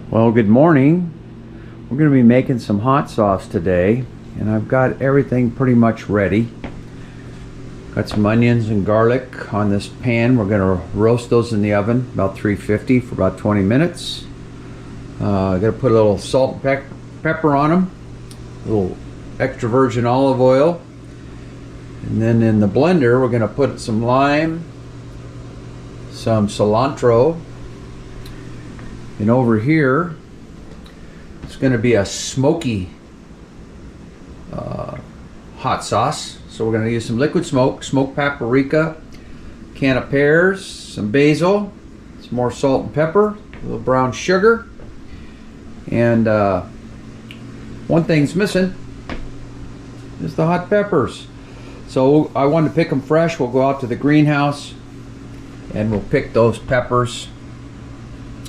Well, good morning. We're going to be making some hot sauce today, and I've got everything pretty much ready. Got some onions and garlic on this pan. We're going to roast those in the oven about 350 for about 20 minutes. I'm going to put a little salt and pepper on them, a little extra virgin olive oil, and then in the blender we're going to put some lime, some cilantro, and over here it's going to be a smoky hot sauce. So we're going to use some liquid smoked paprika, can of pears, some basil, some more salt and pepper, a little brown sugar, and one thing's missing is the hot peppers. So I wanted to pick them fresh. We'll go out to the greenhouse and we'll pick those peppers,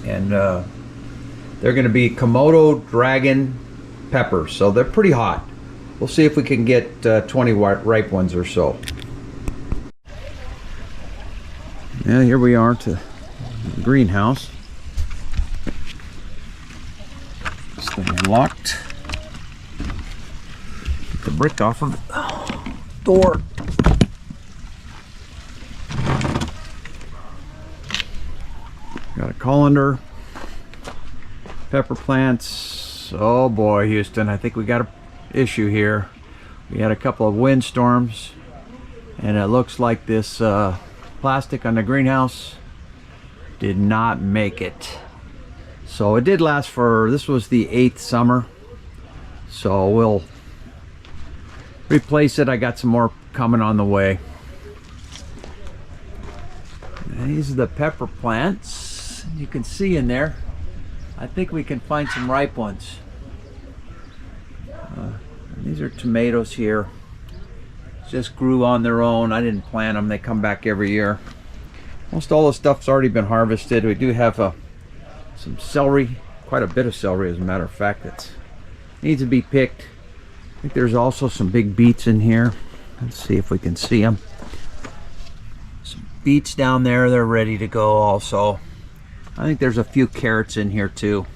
and they're going to be Komodo dragon peppers, so they're pretty hot. We'll see if we can get 20 ripe ones or so. Yeah, here we are to the greenhouse. This thing unlocked. Get the brick off of the door. Got a colander, pepper plants. Oh boy, Houston, I think we got a issue here. We had a couple of windstorms, and it looks like this plastic on the greenhouse did not make it. So it did last for, this was the 8th summer, so we'll replace it. I got some more coming on the way. And these are the pepper plants. You can see in there, I think we can find some ripe ones. These are tomatoes here. Just grew on their own. I didn't plant them. They come back every year. Most all the stuff's already been harvested. We do have some celery, quite a bit of celery as a matter of fact, that needs to be picked. I think there's also some big beets in here. Let's see if we can see them. Some beets down there, they're ready to go also. I think there's a few carrots in here too.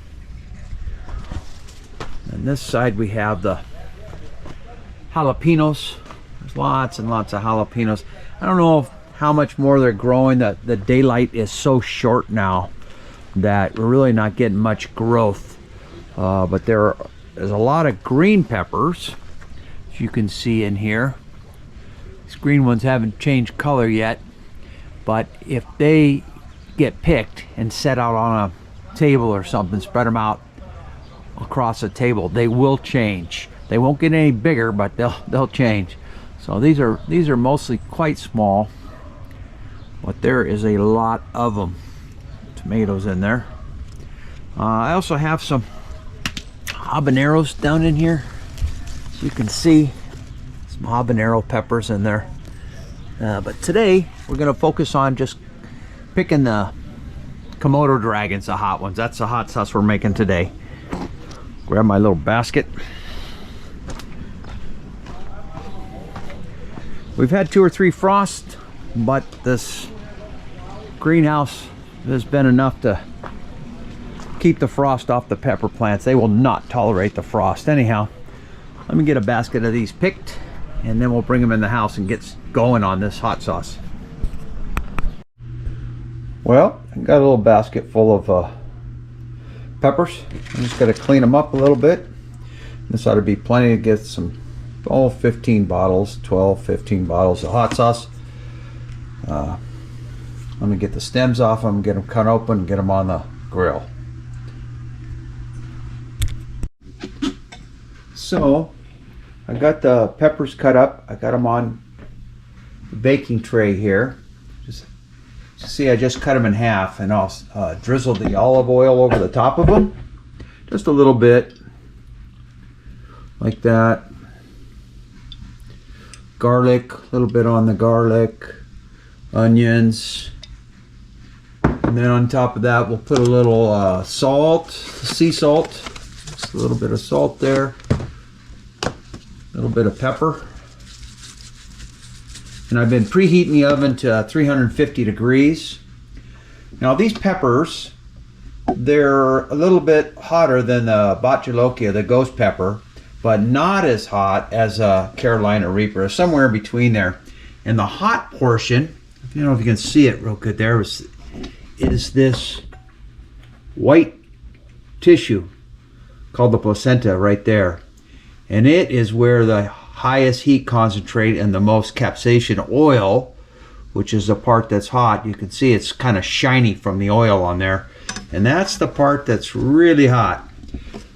And this side we have the jalapenos. There's lots and lots of jalapenos. I don't know how much more they're growing. The daylight is so short now that we're really not getting much growth. But there's a lot of green peppers, as you can see in here. These green ones haven't changed color yet, but if they get picked and set out on a table or something, spread them out across a table, they will change. They won't get any bigger, but they'll change. So these are mostly quite small, but there is a lot of them. Tomatoes in there. I also have some habaneros down in here, so you can see some habanero peppers in there. But today we're going to focus on just picking the Komodo dragons, the hot ones. That's the hot sauce we're making today. Grab my little basket. We've had 2 or 3 frosts, but this greenhouse has been enough to keep the frost off the pepper plants. They will not tolerate the frost. Anyhow, let me get a basket of these picked, and then we'll bring them in the house and get going on this hot sauce. Well, I got a little basket full of peppers. I'm just going to clean them up a little bit. This ought to be plenty to get some, 15 bottles, 15 bottles of hot sauce. Let me get the stems off them, get them cut open, and get them on the grill. So, I got the peppers cut up. I got them on the baking tray here. Just see, I just cut them in half, and I'll drizzle the olive oil over the top of them. Just a little bit, like that. Garlic, a little bit on the garlic. Onions. And then on top of that, we'll put a little salt, sea salt. Just a little bit of salt there. A little bit of pepper. And I've been preheating the oven to 350 degrees. Now these peppers They're a little bit hotter than the Botcholokia, the ghost pepper, but not as hot as a Carolina Reaper, somewhere in between there. And the hot portion, I don't know if you can see it real good there, is this white tissue called the placenta right there. And it is where the highest heat concentrate and the most capsaicin oil, which is the part that's hot. You can see it's kind of shiny from the oil on there. And that's the part that's really hot.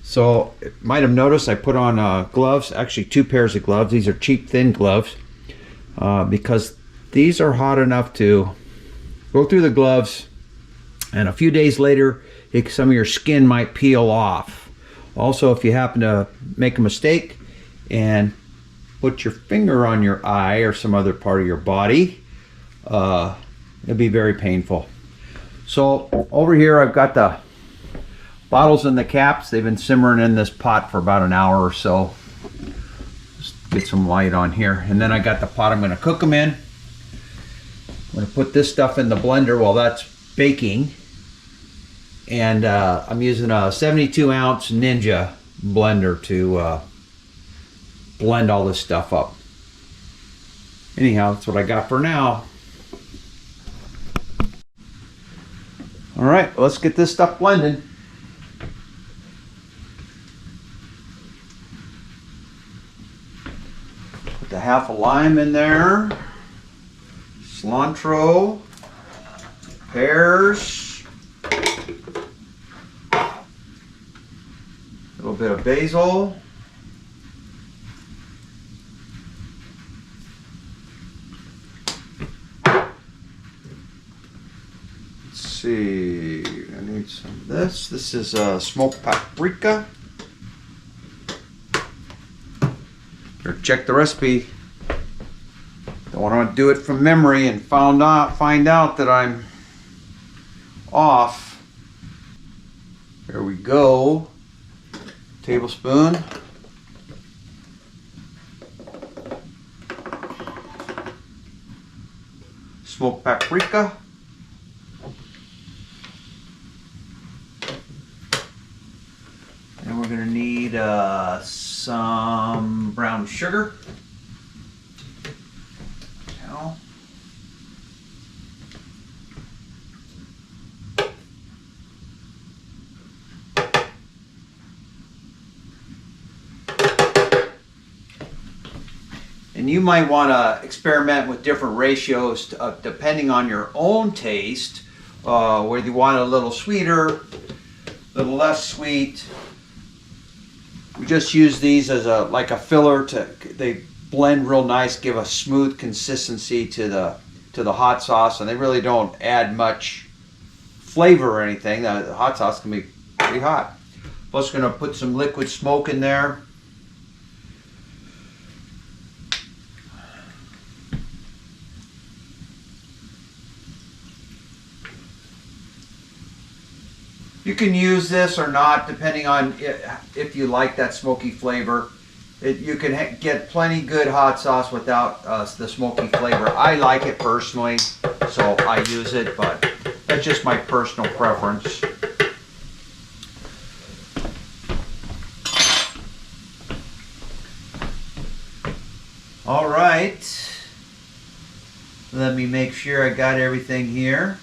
So you might have noticed I put on gloves, actually 2 pairs of gloves. These are cheap thin gloves because these are hot enough to go through the gloves, and a few days later some of your skin might peel off. Also, if you happen to make a mistake and put your finger on your eye or some other part of your body, it'll be very painful. So over here I've got the bottles and the caps. They've been simmering in this pot for about an hour or so. Just get some light on here. And then I got the pot I'm going to cook them in. I'm going to put this stuff in the blender while that's baking. And I'm using a 72 ounce Ninja blender to blend all this stuff up. Anyhow, that's what I got for now. All right, let's get this stuff blended. Put the half a lime in there, cilantro, pears, a little bit of basil, see, I need some of this. This is smoked paprika. Better check the recipe. Don't want to do it from memory and find out that I'm off. There we go. Tablespoon. Smoked paprika. And we're going to need some brown sugar. Now. And you might want to experiment with different ratios depending on your own taste, whether you want it a little sweeter, a little less sweet. We just use these as like a filler. They blend real nice, give a smooth consistency to the hot sauce, and they really don't add much flavor or anything. The hot sauce can be pretty hot. Plus, we're going to put some liquid smoke in there. You can use this or not, depending on if you like that smoky flavor. You can get plenty good hot sauce without the smoky flavor. I like it personally, so I use it, but that's just my personal preference. All right. Let me make sure I got everything here.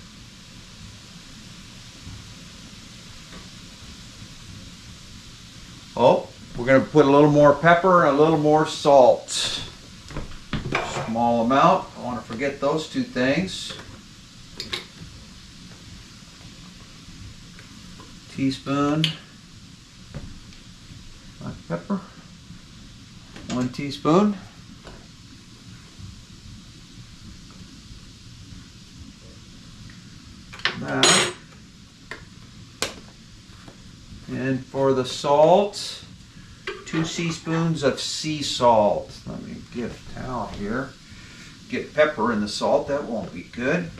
Oh, we're going to put a little more pepper and a little more salt. Small amount. I don't want to forget those two things. Teaspoon. Black pepper. 1 teaspoon. That. And for the salt, 2 teaspoons of sea salt. Let me get a towel here. Get pepper in the salt, that won't be good.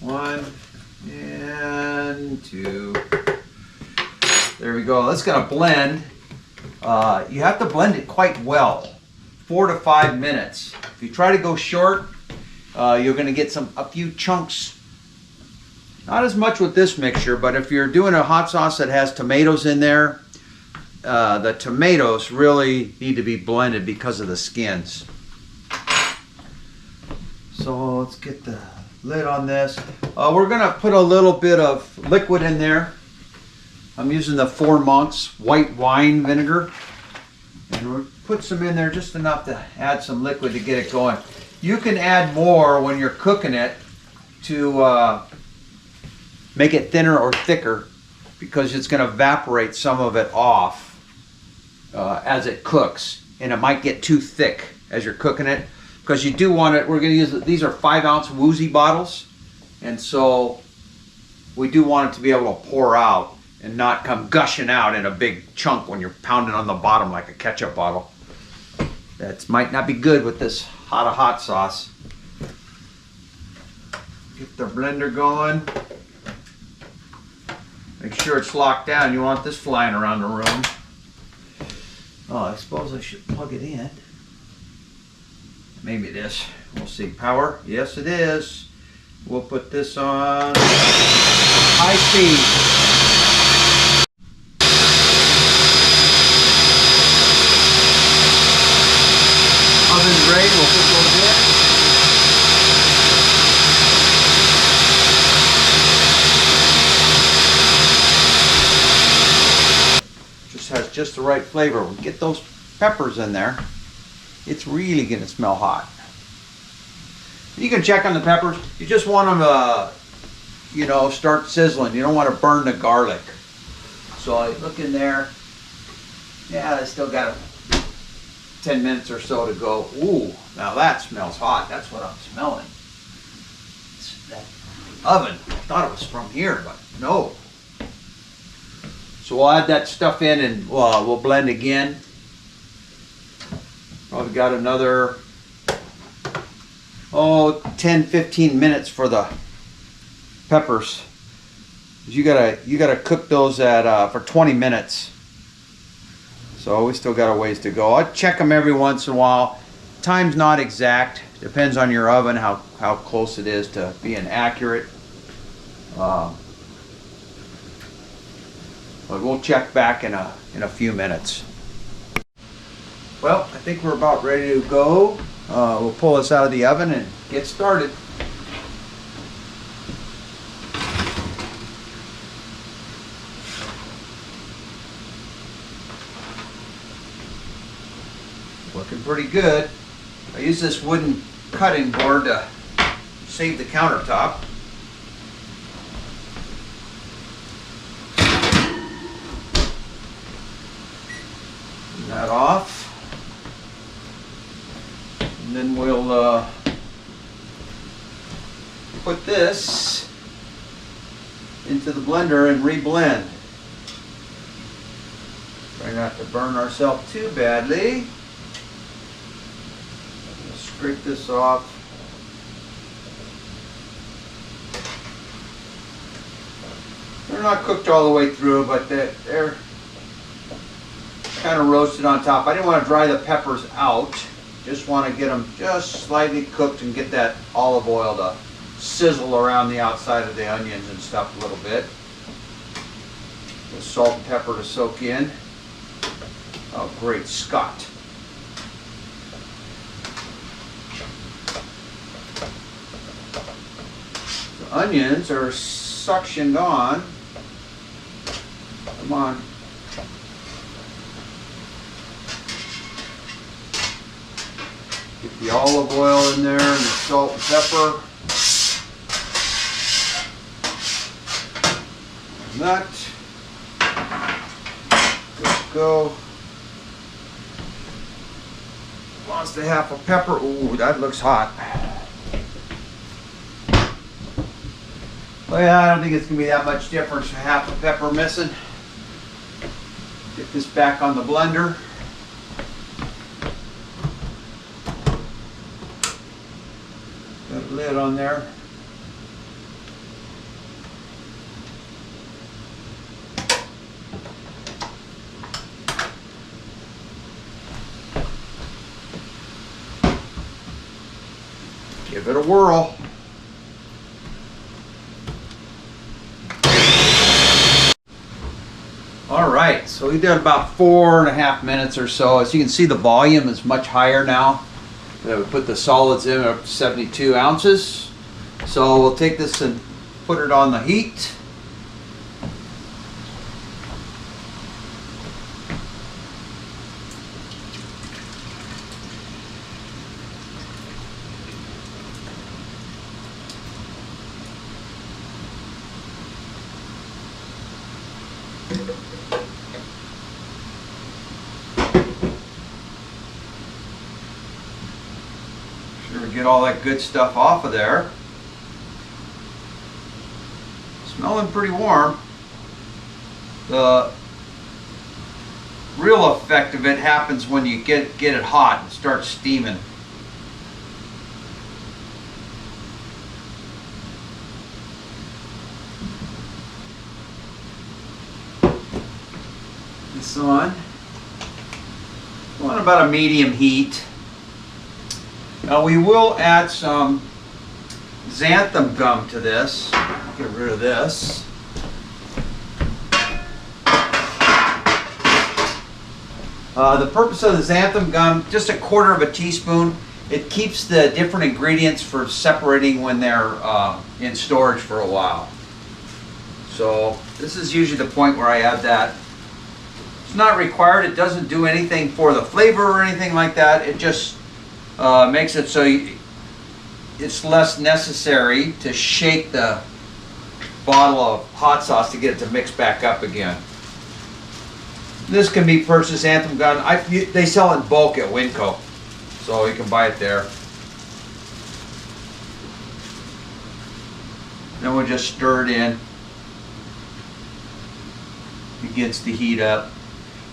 1 and 2. There we go. That's going to blend. You have to blend it quite well. 4 to 5 minutes. If you try to go short, you're going to get a few chunks. Not as much with this mixture, but if you're doing a hot sauce that has tomatoes in there, the tomatoes really need to be blended because of the skins. So let's get the lid on this. We're going to put a little bit of liquid in there. I'm using the 4 Monks white wine vinegar. And we'll put some in there, just enough to add some liquid to get it going. You can add more when you're cooking it to make it thinner or thicker, because it's going to evaporate some of it off as it cooks, and it might get too thick as you're cooking it, because you do want it. We're going to use, these are 5-ounce woozy bottles, and so we do want it to be able to pour out and not come gushing out in a big chunk when you're pounding on the bottom like a ketchup bottle. That might not be good with this hot sauce. Get the blender going. Make sure it's locked down. You want this flying around the room. Oh, I suppose I should plug it in. Maybe it is. We'll see. Power? Yes, it is. We'll put this on high speed. Oven's ready. We'll put those in. Has just the right flavor. We get those peppers in there, it's really going to smell hot. You can check on the peppers. You just want them to, you know, start sizzling. You don't want to burn the garlic. So I look in there. Yeah, they still got 10 minutes or so to go. Ooh, now that smells hot. That's what I'm smelling. It's that oven. I thought it was from here, but no. So we'll add that stuff in and we'll blend again. Probably got another 10-15 minutes for the peppers. You gotta cook those at for 20 minutes. So we still got a ways to go. I check them every once in a while. Time's not exact. Depends on your oven how close it is to being accurate. But we'll check back in a few minutes. Well, I think we're about ready to go. We'll pull this out of the oven and get started. Looking pretty good. I use this wooden cutting board to save the countertop. That off, and then we'll put this into the blender and reblend. Try not to burn ourselves too badly. Scrape this off. They're not cooked all the way through, but they're kind of roasted on top. I didn't want to dry the peppers out. Just want to get them just slightly cooked and get that olive oil to sizzle around the outside of the onions and stuff a little bit. The salt and pepper to soak in. Oh, great Scott. The onions are suctioned on. Come on. Get the olive oil in there and the salt and pepper. And that. Go. Lost a half a pepper. Ooh, that looks hot. Well, yeah, I don't think it's going to be that much difference for half a pepper missing. Get this back on the blender. Got a lid on there. Give Give it a whirl. All right, so we did about 4.5 minutes or so. As you can see, the volume is much higher now. We put the solids in up to 72 ounces. So we'll take this and put it on the heat. Sure to get all that good stuff off of there. Smelling pretty warm. The real effect of it happens when you get it hot and start steaming. This on about a medium heat. Now we will add some xanthan gum to this. Get rid of this. The purpose of the xanthan gum, just 1/4 teaspoon. It keeps the different ingredients for separating when they're in storage for a while. So this is usually the point where I add that. It's not required. It doesn't do anything for the flavor or anything like that. It just makes it so it's less necessary to shake the bottle of hot sauce to get it to mix back up again. This can be purchased, xanthan gum. They sell it in bulk at Winco, so you can buy it there. Then we'll just stir it in. Begins to heat up.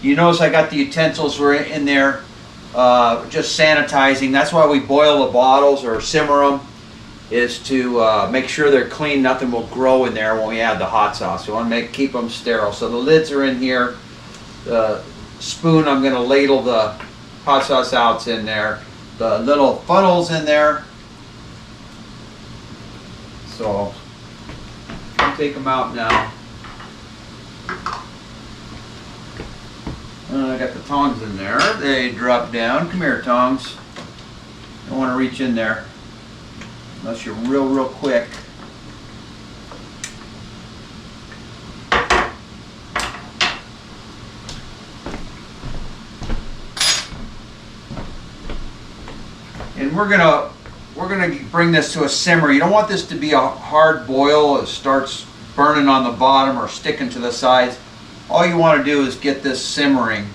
You notice I got the utensils were in there, just sanitizing. That's why we boil the bottles or simmer them, is to make sure they're clean. Nothing will grow in there when we add the hot sauce. We want to keep them sterile. So the lids are in here. The spoon, I'm going to ladle the hot sauce out in there. The little funnel's in there. So I'll take them out now. I got the tongs in there. They drop down. Come here, tongs. Don't want to reach in there unless you're real quick. And we're gonna bring this to a simmer. You don't want this to be a hard boil. It starts burning on the bottom or sticking to the sides. All you want to do is get this simmering,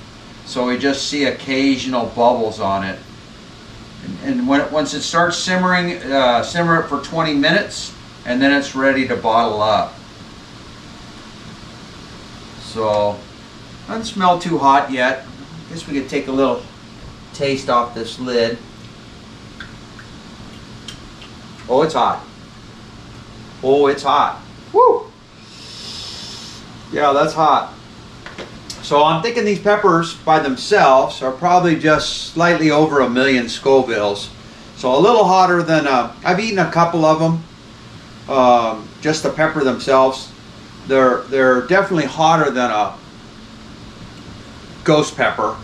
so we just see occasional bubbles on it. And once it starts simmering, simmer it for 20 minutes, and then it's ready to bottle up. So, doesn't smell too hot yet. I guess we could take a little taste off this lid. Oh, it's hot. Oh, it's hot. Woo! Yeah, that's hot. So I'm thinking these peppers by themselves are probably just slightly over 1 million Scovilles. So a little hotter than, I've eaten a couple of them, just the pepper themselves. They're definitely hotter than a ghost pepper,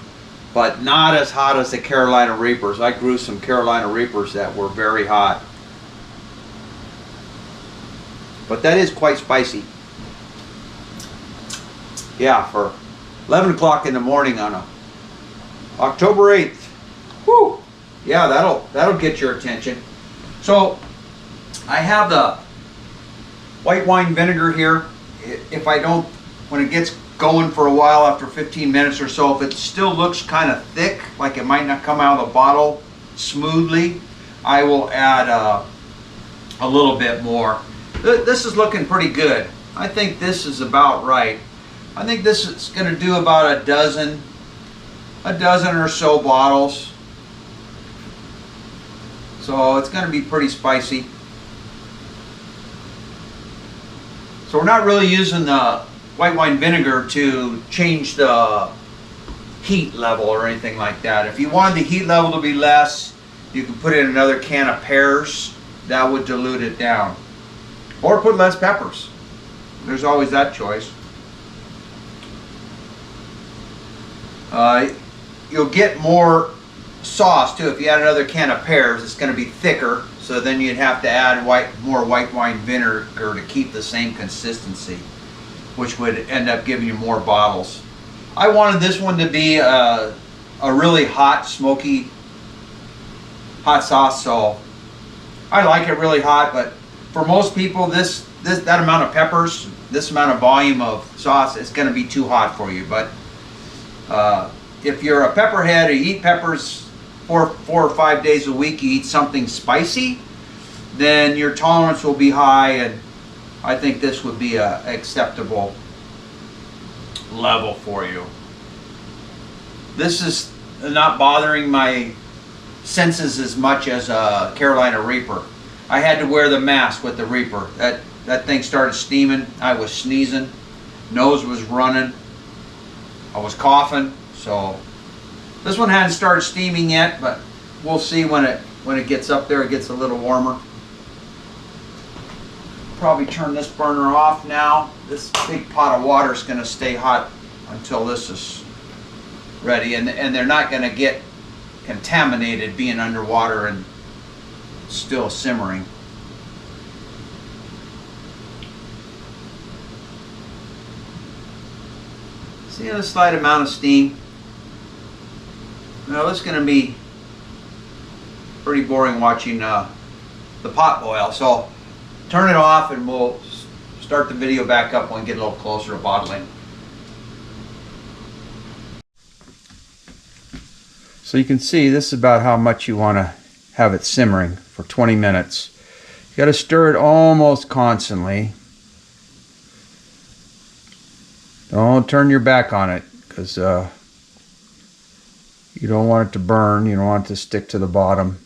but not as hot as the Carolina Reapers. I grew some Carolina Reapers that were very hot. But that is quite spicy. Yeah, for 11 o'clock in the morning on October 8th. Whew! Yeah, that'll get your attention. So I have the white wine vinegar here. If I don't, when it gets going for a while after 15 minutes or so, if it still looks kind of thick, like it might not come out of the bottle smoothly, I will add a little bit more. This is looking pretty good. I think this is about right. I think this is going to do about a dozen or so bottles. So it's going to be pretty spicy. So we're not really using the white wine vinegar to change the heat level or anything like that. If you wanted the heat level to be less, you can put in another can of pears that would dilute it down. Or put less peppers. There's always that choice. You'll get more sauce too. If you add another can of pears, it's going to be thicker, so then you'd have to add more white wine vinegar to keep the same consistency, which would end up giving you more bottles. I wanted this one to be a really hot, smoky, hot sauce, so I like it really hot, but for most people, that amount of peppers, this amount of volume of sauce is going to be too hot for you. But if you're a pepperhead, or you eat peppers 4 or 5 days a week, you eat something spicy, then your tolerance will be high, and I think this would be an acceptable level for you. This is not bothering my senses as much as a Carolina Reaper. I had to wear the mask with the Reaper. That thing started steaming. I was sneezing. Nose was running. I was coughing. So this one hasn't started steaming yet, but we'll see when it gets up there. It gets a little warmer. Probably turn this burner off now. This big pot of water is going to stay hot until this is ready, and they're not going to get contaminated being underwater and still simmering. See the slight amount of steam? Now this is going to be pretty boring watching the pot boil, so turn it off and we'll start the video back up when we get a little closer to bottling. So you can see this is about how much you want to have it simmering for 20 minutes. You got to stir it almost constantly. Don't turn your back on it, because you don't want it to burn. You don't want it to stick to the bottom.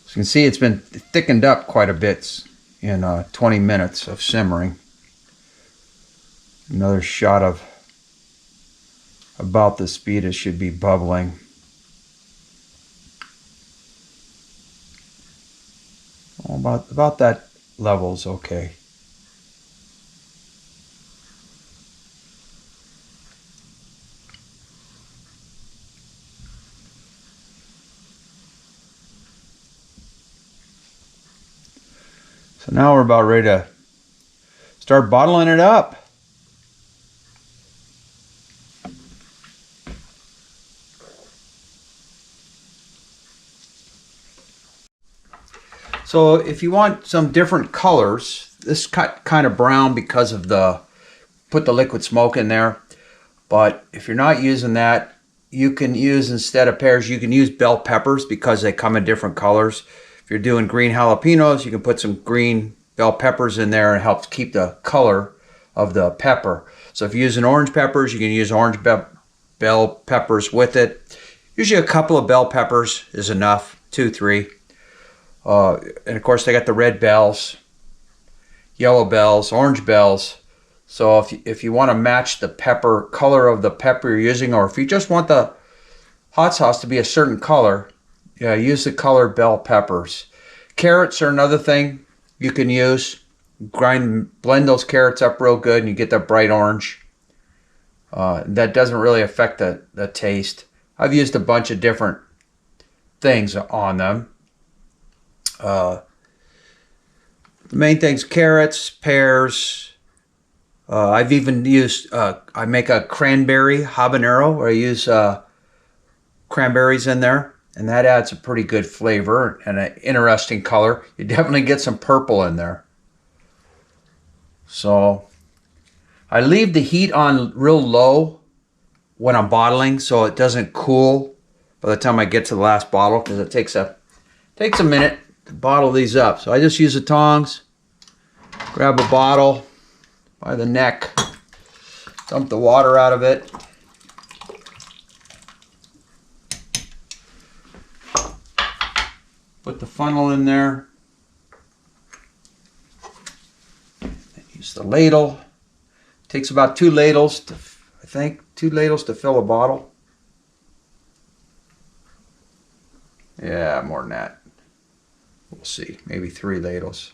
So you can see it's been thickened up quite a bit in 20 minutes of simmering. Another shot of about the speed it should be bubbling. Oh, about that level is okay. So now we're about ready to start bottling it up. So if you want some different colors, this cut kind of brown because of put the liquid smoke in there. But if you're not using that, you can use, instead of pears, you can use bell peppers because they come in different colors. If you're doing green jalapenos, you can put some green bell peppers in there and it helps keep the color of the pepper. So if you're using orange peppers, you can use orange bell peppers with it. Usually a couple of bell peppers is enough, 2, 3. And of course they got the red bells, yellow bells, orange bells. So if you want to match the pepper color of the pepper you're using, or if you just want the hot sauce to be a certain color, use the color bell peppers. Carrots are another thing you can use. Blend those carrots up real good and you get that bright orange. That doesn't really affect the taste. I've used a bunch of different things on them. The main things: carrots, pears. I've even used, I make a cranberry habanero where I use cranberries in there, and that adds a pretty good flavor and an interesting color. You definitely get some purple in there. So I leave the heat on real low when I'm bottling so it doesn't cool by the time I get to the last bottle, because it takes a minute to bottle these up. So I just use the tongs, grab a bottle by the neck, dump the water out of it, put the funnel in there, use the ladle. Takes about 2 ladles to, I think, 2 ladles to fill a bottle. Yeah, more than that. We'll see, maybe 3 ladles.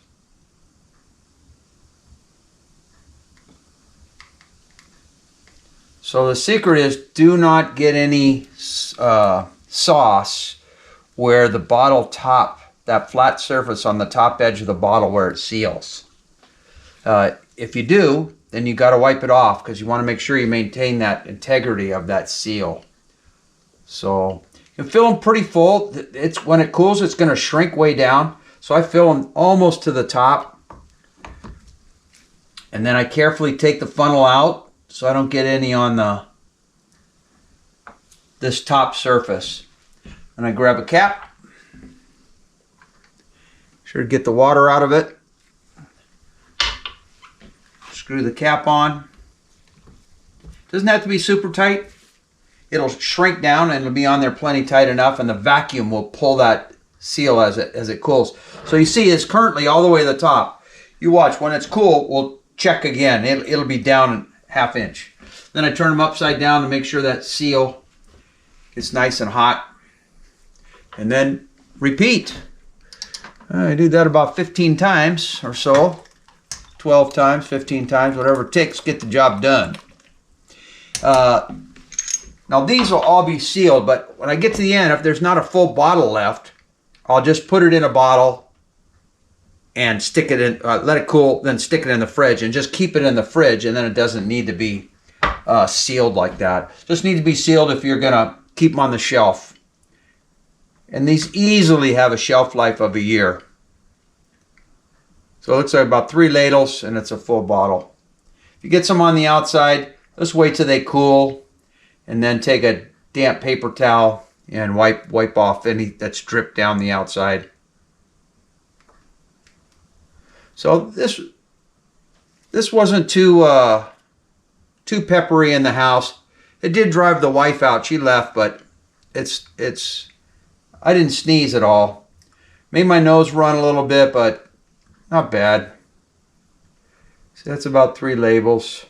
So the secret is, do not get any sauce where the bottle top, that flat surface on the top edge of the bottle where it seals. If you do, then you got to wipe it off because you want to make sure you maintain that integrity of that seal. So you can fill them pretty full. When it cools, it's going to shrink way down. So I fill them almost to the top. And then I carefully take the funnel out so I don't get any on this top surface. And I grab a cap. Sure to get the water out of it. Screw the cap on. Doesn't have to be super tight. It'll shrink down and it'll be on there plenty tight enough, and the vacuum will pull that seal as it cools. So you see it's currently all the way to the top. You watch, when it's cool, we'll check again. It'll be down 1/2 inch. Then I turn them upside down to make sure that seal is nice and hot. And then repeat. I do that about 15 times or so. 12 times, 15 times, whatever it takes, get the job done. Now these will all be sealed, but when I get to the end, if there's not a full bottle left, I'll just put it in a bottle and stick it in, let it cool, then stick it in the fridge and just keep it in the fridge, and then it doesn't need to be sealed like that. Just need to be sealed if you're gonna keep them on the shelf. And these easily have a shelf life of a year. So it looks like about 3 ladles and it's a full bottle. If you get some on the outside, just wait till they cool and then take a damp paper towel and wipe off any that's dripped down the outside. So this wasn't too peppery in the house. It did drive the wife out. She left, but I didn't sneeze at all. Made my nose run a little bit, but not bad. So that's about 3 labels.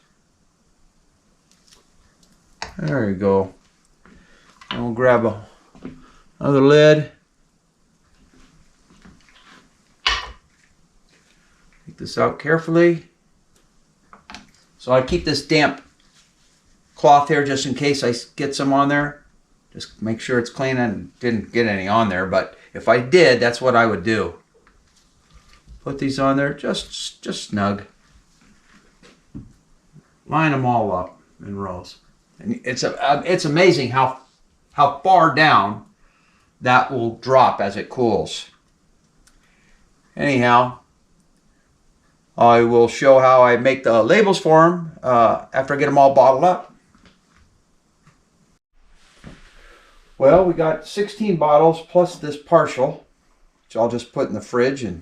There you go. And we'll grab another lid. Take this out carefully. So I keep this damp cloth here just in case I get some on there. Just make sure it's clean and didn't get any on there. But if I did, that's what I would do. Put these on there just snug. Line them all up in rows. And it's amazing how far down that will drop as it cools. Anyhow, I will show how I make the labels for them after I get them all bottled up. Well, we got 16 bottles plus this partial, which I'll just put in the fridge and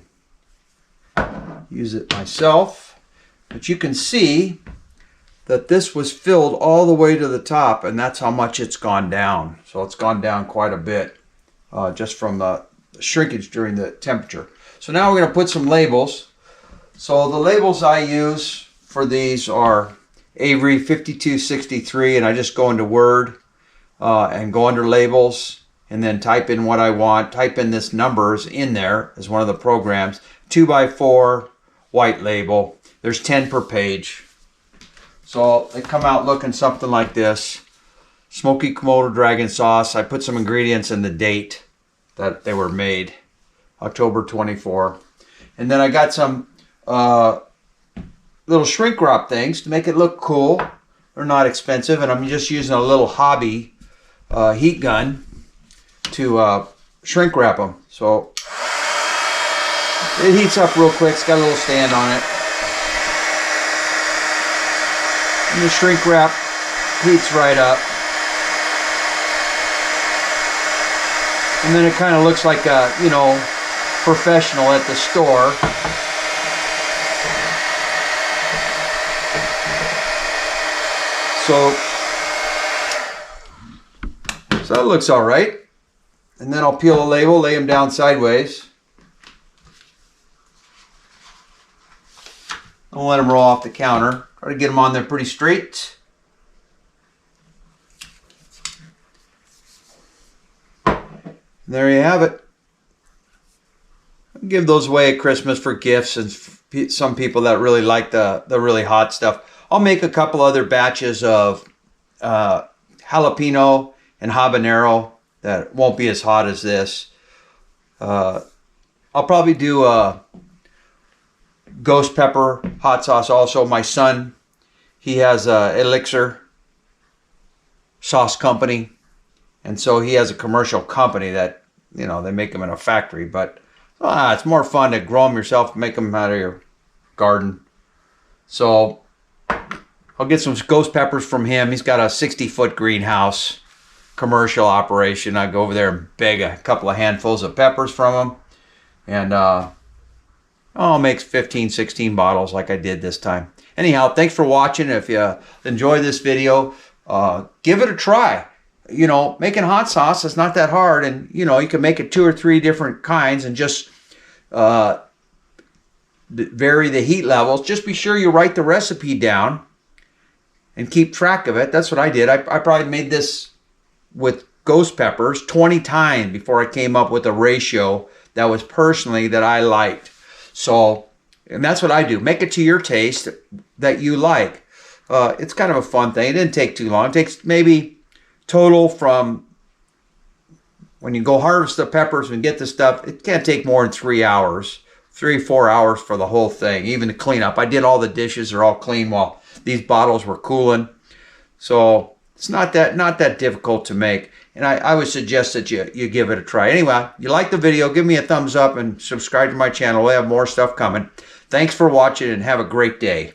use it myself. But you can see that this was filled all the way to the top, and that's how much it's gone down. So it's gone down quite a bit just from the shrinkage during the temperature. So now we're going to put some labels. So the labels I use for these are Avery 5263, and I just go into Word and go under labels and then type in what I want. Type in this numbers in there as one of the programs. 2x4 white label. There's 10 per page. So they come out looking something like this. Smoky Komodo dragon sauce. I put some ingredients and the date that they were made. October 24. And then I got some little shrink wrap things to make it look cool. They're not expensive, and I'm just using a little hobby heat gun to shrink wrap them. So it heats up real quick. It's got a little stand on it. And the shrink wrap heats right up. And then it kind of looks like a, professional at the store. So that looks all right. And then I'll peel a label, lay them down sideways. I'll let them roll off the counter. Try to get them on there pretty straight. And there you have it. give those away at Christmas for gifts, and some people that really like the really hot stuff. I'll make a couple other batches of jalapeno and habanero that won't be as hot as this. I'll probably do a ghost pepper hot sauce also. My son, he has a Elixir sauce company, and so he has a commercial company that, you know, they make them in a factory, but it's more fun to grow them yourself, make them out of your garden. So I'll get some ghost peppers from him. He's got a 60-foot greenhouse, commercial operation. I go over there and beg a couple of handfuls of peppers from him, and I'll make 15, 16 bottles like I did this time. Anyhow, thanks for watching. If you enjoy this video, give it a try. You know, making hot sauce is not that hard, and you know, you can make it 2 or 3 different kinds and just vary the heat levels. Just be sure you write the recipe down and keep track of it. That's what I did. I probably made this with ghost peppers 20 times before I came up with a ratio that was personally that I liked. So, and that's what I do. Make it to your taste that you like. It's kind of a fun thing. It didn't take too long. It takes maybe total from when you go harvest the peppers and get the stuff, it can't take more than 3 hours, 3-4 hours for the whole thing, even to clean up. I did all the dishes, they're all clean while these bottles were cooling. So it's not that difficult to make. And I would suggest that you give it a try. Anyway, you like the video, give me a thumbs up and subscribe to my channel. We have more stuff coming. Thanks for watching and have a great day.